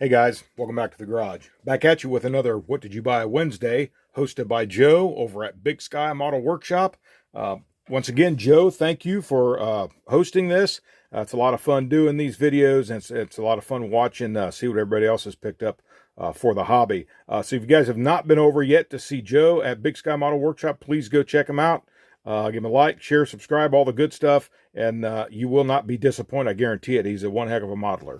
Hey guys, welcome back to the garage. Back at you with another What Did You Buy Wednesday, hosted by Joe over at Big Sky Model Workshop. Once again, Joe, thank you for hosting this. It's a lot of fun doing these videos, and it's a lot of fun watching, see what everybody else has picked up for the hobby. So if you guys have not been over yet to see Joe at Big Sky Model Workshop, please go check him out. Give him a like, share, subscribe, all the good stuff, and you will not be disappointed. I guarantee it. He's a one heck of a modeler.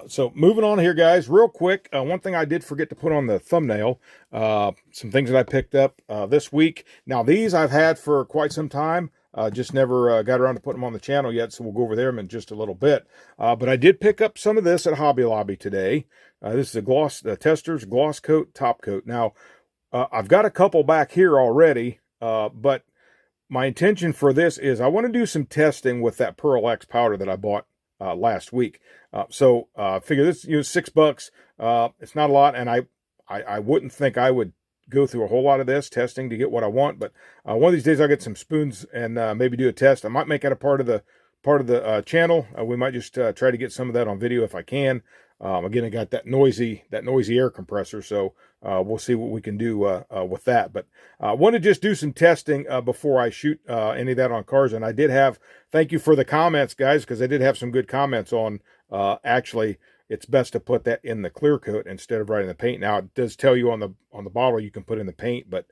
So moving on here, guys, real quick. One thing I did forget to put on the thumbnail, some things that I picked up this week. Now, these I've had for quite some time. Just never got around to putting them on the channel yet, so we'll go over them in just a little bit. But I did pick up some of this at Hobby Lobby today. This is a Testors gloss coat top coat. Now, I've got a couple back here already, but my intention for this is I want to do some testing with that Pearl X powder that I bought last week. So figure this, $6. It's not a lot, and I wouldn't think I would go through a whole lot of this testing to get what I want, but one of these days I'll get some spoons and maybe do a test. I might make it a part of the channel. We might just try to get some of that on video if I can. Again, I got that noisy air compressor, so we'll see what we can do with that. But I want to just do some testing before I shoot any of that on cars. And I did have, thank you for the comments, guys, because I did have some good comments on actually it's best to put that in the clear coat instead of writing the paint. Now, it does tell you on the bottle you can put in the paint, but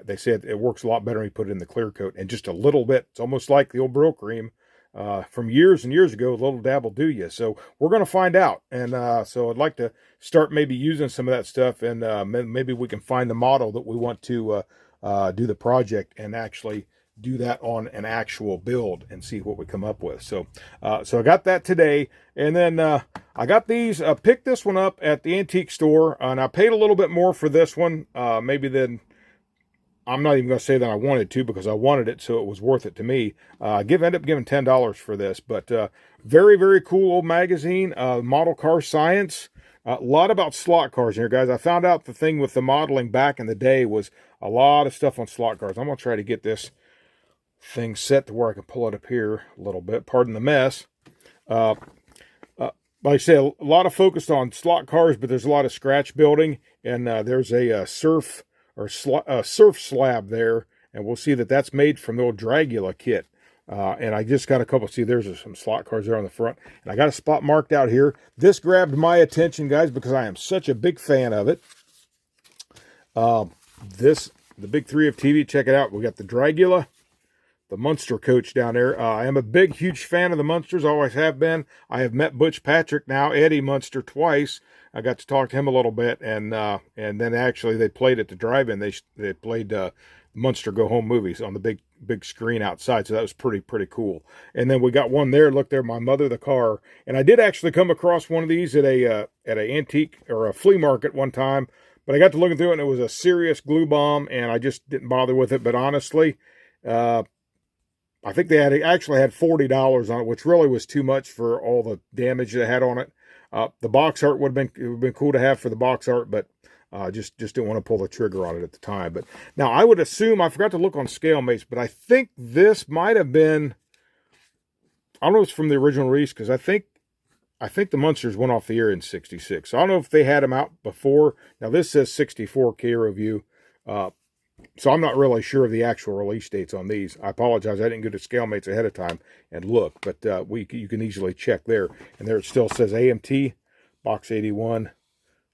they said it works a lot better when you put it in the clear coat. And just a little bit, it's almost like the old Brill cream from years and years ago. A little dab will do you. So we're going to find out. And so I'd like to start maybe using some of that stuff, and maybe we can find the model that we want to do the project and actually do that on an actual build and see what we come up with. So so I got that today, and then I got these, picked this one up at the antique store, and I paid a little bit more for this one, maybe than, I'm not even going to say that I wanted to, because I wanted it, so it was worth it to me. Ended up giving $10 for this, but very, very cool old magazine, Model Car Science. A lot about slot cars here, guys. I found out the thing with the modeling back in the day was a lot of stuff on slot cars. I'm going to try to get this thing set to where I can pull it up here a little bit. Pardon the mess. Like I say, a lot of focus on slot cars, but there's a lot of scratch building, and there's a surf slab there, and we'll see that that's made from the old Dragula kit. And I just got a couple. See, there's some slot cars there on the front, and I got a spot marked out here. This grabbed my attention, guys, because I am such a big fan of it. The big 3 of TV. Check it out. We got the Dragula, the Munster coach down there. I am a big, huge fan of the Munsters. Always have been. I have met Butch Patrick, now Eddie Munster, twice. I got to talk to him a little bit, and then actually they played at the drive-in. They played Munster Go Home movies on the big screen outside, so that was pretty cool. And then we got one there. Look there, my mother, the car. And I did actually come across one of these at an antique or a flea market one time, but I got to looking through it, and it was a serious glue bomb, and I just didn't bother with it. But honestly, I think they actually had $40 on it, which really was too much for all the damage they had on it. The box art would have been cool to have for the box art, but just didn't want to pull the trigger on it at the time. But now I would assume, I forgot to look on scale mates, but I think this might have been, I don't know if it's from the original release, because I think the Munsters went off the air in '66. So I don't know if they had them out before. Now this says 64K review. So I'm not really sure of the actual release dates on these. I apologize. I didn't go to scale mates ahead of time and look, but you can easily check there. And there it still says AMT, Box 81,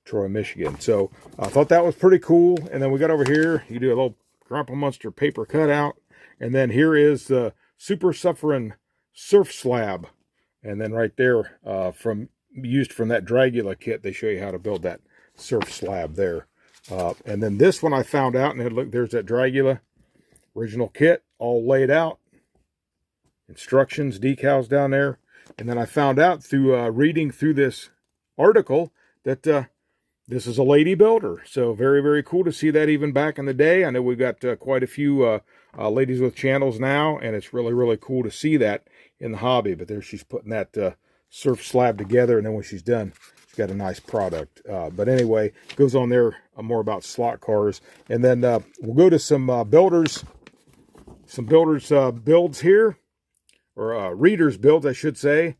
Troy, Michigan. So I thought that was pretty cool. And then we got over here, you do a little Grandpa Munster paper cutout. And then here is the Super Suffering Surf Slab. And then right there, used from that Dragula kit, they show you how to build that surf slab there. And then this one I found out, and look, there's that Dragula original kit all laid out. Instructions, decals down there. And then I found out through reading through this article that this is a lady builder. So very, very cool to see that even back in the day. I know we've got quite a few ladies with channels now, and it's really, really cool to see that in the hobby. But there she's putting that surf slab together, and then when she's done, got a nice product. But anyway, goes on there more about slot cars. And then we'll go to some builders builds here, or readers builds, I should say.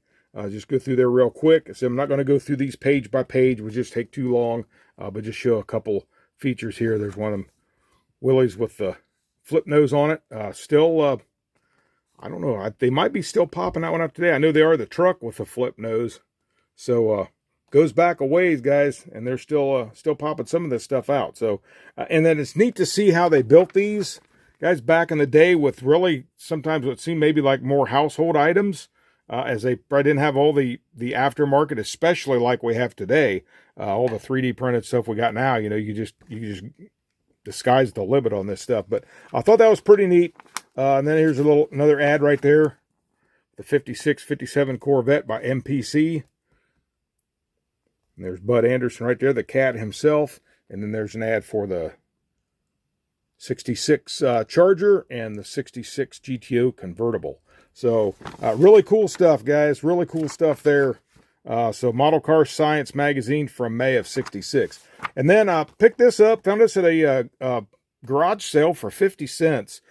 Just go through there real quick. So I'm not going to go through these page by page. It would just take too long. But just show a couple features here. There's one of them Willys with the flip nose on it. Still, I don't know. They might be still popping that one up today. I know they are the truck with the flip nose. So goes back a ways, guys, and they're still popping some of this stuff out. So, and then it's neat to see how they built these guys back in the day with really sometimes what seemed maybe like more household items, as they probably didn't have all the aftermarket, especially like we have today. All the 3D printed stuff we got now, you know, you just the sky's the limit on this stuff. But I thought that was pretty neat. And then here's another ad right there, the 56-57 Corvette by MPC. And there's Bud Anderson right there, the cat himself. And then there's an ad for the 66 Charger and the 66 GTO convertible. So really cool stuff, guys. Really cool stuff there. So Model Car Science magazine from May of '66. And then I picked this up, found this at a garage sale for 50 cents.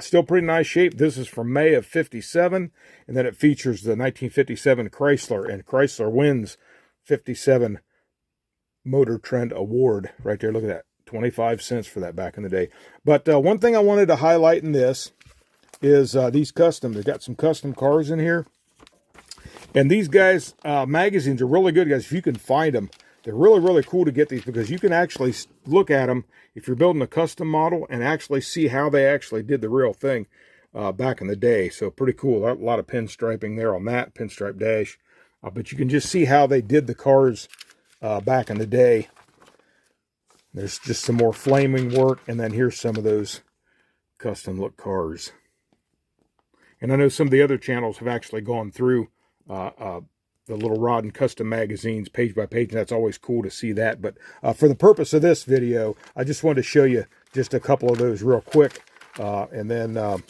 Still pretty nice shape. This is from May of '57. And then it features the 1957 Chrysler. And Chrysler wins 57 Motor Trend Award right there. Look at that. 25 cents for that back in the day. But one thing I wanted to highlight in this is these custom. They've got some custom cars in here. And these guys, magazines are really good, guys. If you can find them, they're really, really cool to get these because you can actually look at them if you're building a custom model and actually see how they actually did the real thing back in the day. So pretty cool. A lot of pinstriping there on that, pinstripe dash. But you can just see how they did the cars back in the day. There's just some more flaming work. And then here's some of those custom look cars. And I know some of the other channels have actually gone through the little Rod and Custom magazines page by page, and that's always cool to see that. But for the purpose of this video, I just wanted to show you just a couple of those real quick. And then,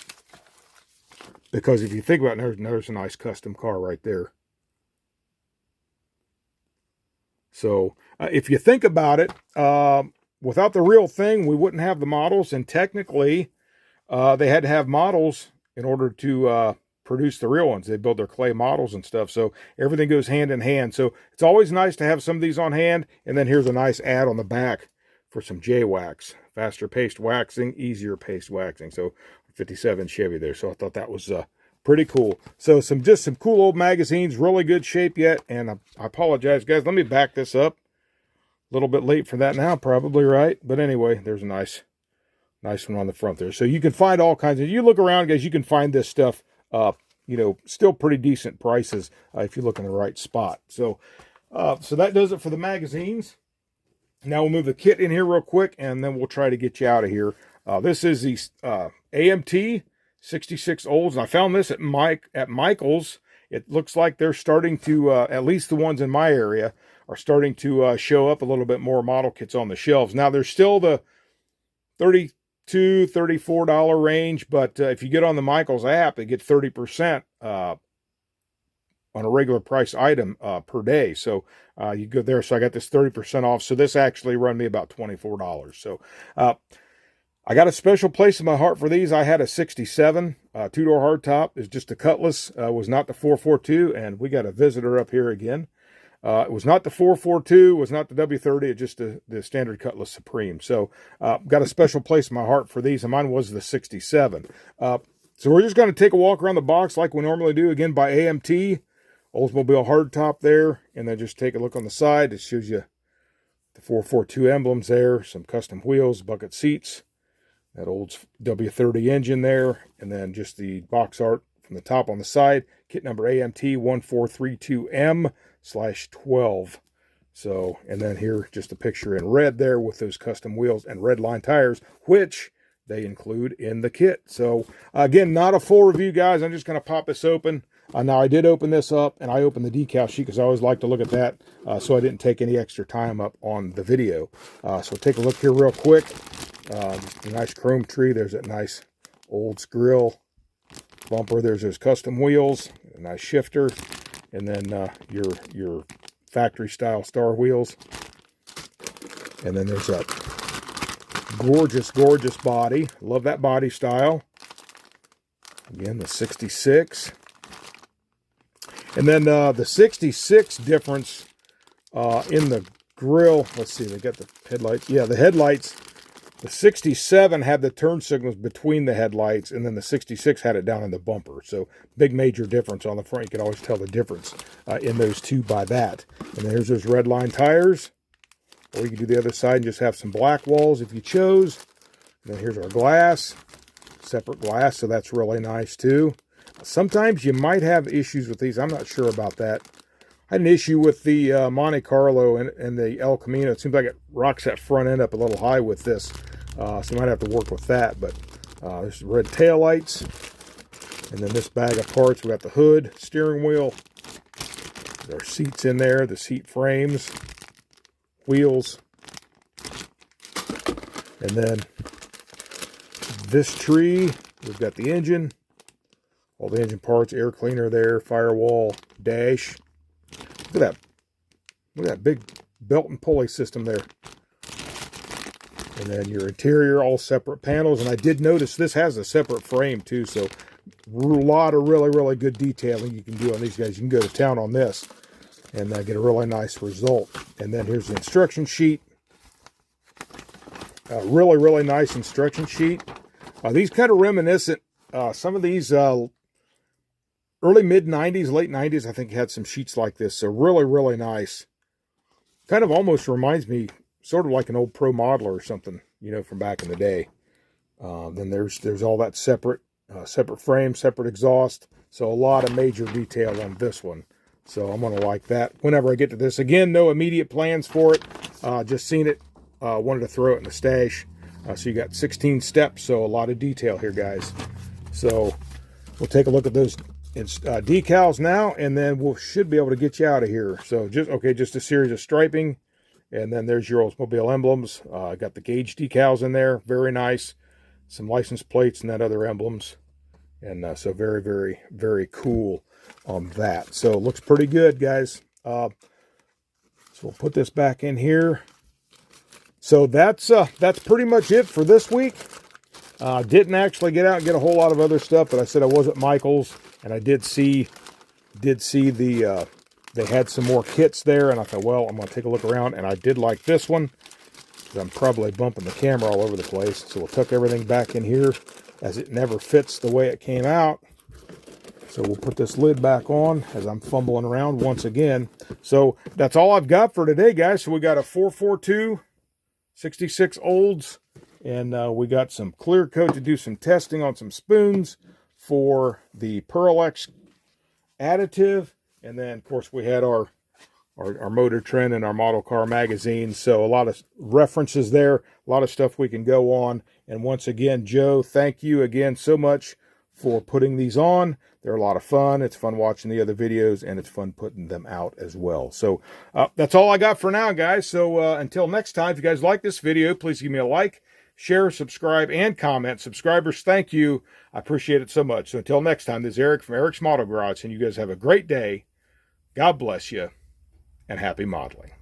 because if you think about it, there's a nice custom car right there. So if you think about it, without the real thing, we wouldn't have the models. And technically, they had to have models in order to produce the real ones. They build their clay models and stuff. So everything goes hand in hand. So it's always nice to have some of these on hand. And then here's a nice ad on the back for some J-Wax. Faster paced waxing, easier paced waxing. So 57 Chevy there. So I thought that was pretty cool. So just some cool old magazines, really good shape yet. And I apologize, guys. Let me back this up. A little bit late for that now, probably, right? But anyway, there's a nice one on the front there. So you can find all kinds of, you look around, guys, you can find this stuff, you know, still pretty decent prices if you look in the right spot. So, so that does it for the magazines. Now we'll move the kit in here real quick, and then we'll try to get you out of here. This is the AMT 66 Olds, and I found this at Michael's. It looks like they're starting to, at least the ones in my area, are starting to show up a little bit more model kits on the shelves. Now, there's still the $32, $34 range, but if you get on the Michael's app, they get 30% on a regular price item per day. So you go there. So I got this 30% off. So this actually run me about $24. So I got a special place in my heart for these. I had a 67 two-door hardtop. It's just a Cutlass. Was not the 442, and we got a visitor up here again. It was not the 442, was not the W-30, it's just the standard Cutlass Supreme. So got a special place in my heart for these, and mine was the 67. So we're just going to take a walk around the box like we normally do, again by AMT. Oldsmobile hardtop there, and then just take a look on the side. It shows you the 442 emblems there, some custom wheels, bucket seats, that old W-30 engine there, and then just the box art from the top on the side. Kit number AMT 1432M/12. So, and then here, just a picture in red there with those custom wheels and red line tires, which they include in the kit. So, again, not a full review, guys. I'm just going to pop this open. Now, I did open this up, and I opened the decal sheet because I always like to look at that, so I didn't take any extra time up on the video. So take a look here real quick. Just a nice chrome tree. There's that nice Olds grill bumper. There's those custom wheels, a nice shifter, and then your factory-style star wheels. And then there's that gorgeous, gorgeous body. Love that body style. Again, the 66. And then the 66 difference in the grill. Let's see, they got the headlights. Yeah, the headlights. The 67 had the turn signals between the headlights, and then the 66 had it down in the bumper. So big major difference on the front. You can always tell the difference in those two by that. And there's those red line tires. Or you can do the other side and just have some black walls if you chose. And then here's our glass. Separate glass, so that's really nice too. Sometimes you might have issues with these. I'm not sure about that. I had an issue with the Monte Carlo and the El Camino. It seems like it rocks that front end up a little high with this. So you might have to work with that. But there's red tail lights. And then this bag of parts, we got the hood, steering wheel. There are seats in there, the seat frames, wheels. And then this tree, we've got the engine. All the engine parts, air cleaner there, firewall, dash. Look at that. Look at that big belt and pulley system there. And then your interior, all separate panels. And I did notice this has a separate frame too. So a lot of really, really good detailing you can do on these guys. You can go to town on this and get a really nice result. And then here's the instruction sheet. Really, really nice instruction sheet. These kind of reminiscent. Some of these early mid-90s, late 90s, I think had some sheets like this. So really, really nice. Kind of almost reminds me sort of like an old Pro Modeler or something, you know, from back in the day. Then there's all that separate frame, separate exhaust. So a lot of major detail on this one. So I'm going to like that whenever I get to this. Again, no immediate plans for it. Just seen it. Wanted to throw it in the stash. So you got 16 steps. So a lot of detail here, guys. So we'll take a look at those decals now, and then we should be able to get you out of here. So just a series of striping, and then there's your Oldsmobile emblems. Got the gauge decals in there, very nice. Some license plates and that other emblems, and so very, very, very cool on that. So it looks pretty good, guys. So we'll put this back in here. So that's pretty much it for this week. Didn't actually get out and get a whole lot of other stuff, but I said I was at Michael's, and I did see the they had some more kits there, and I thought, well, I'm going to take a look around, and I did like this one, because I'm probably bumping the camera all over the place. So we'll tuck everything back in here, as it never fits the way it came out. So we'll put this lid back on as I'm fumbling around once again. So that's all I've got for today, guys. So we got a 442 66 Olds, and we got some clear coat to do some testing on some spoons for the Pearl X additive. And then, of course, we had our Motor Trend and our Model Car magazine. So a lot of references there, a lot of stuff we can go on. And once again, Joe, thank you again so much for putting these on. They're a lot of fun. It's fun watching the other videos, and it's fun putting them out as well. So that's all I got for now, guys. So until next time, if you guys like this video, please give me a like, share, subscribe, and comment. Subscribers, thank you. I appreciate it so much. So until next time, this is Eric from Eric's Model Garage, and you guys have a great day. God bless you, and happy modeling.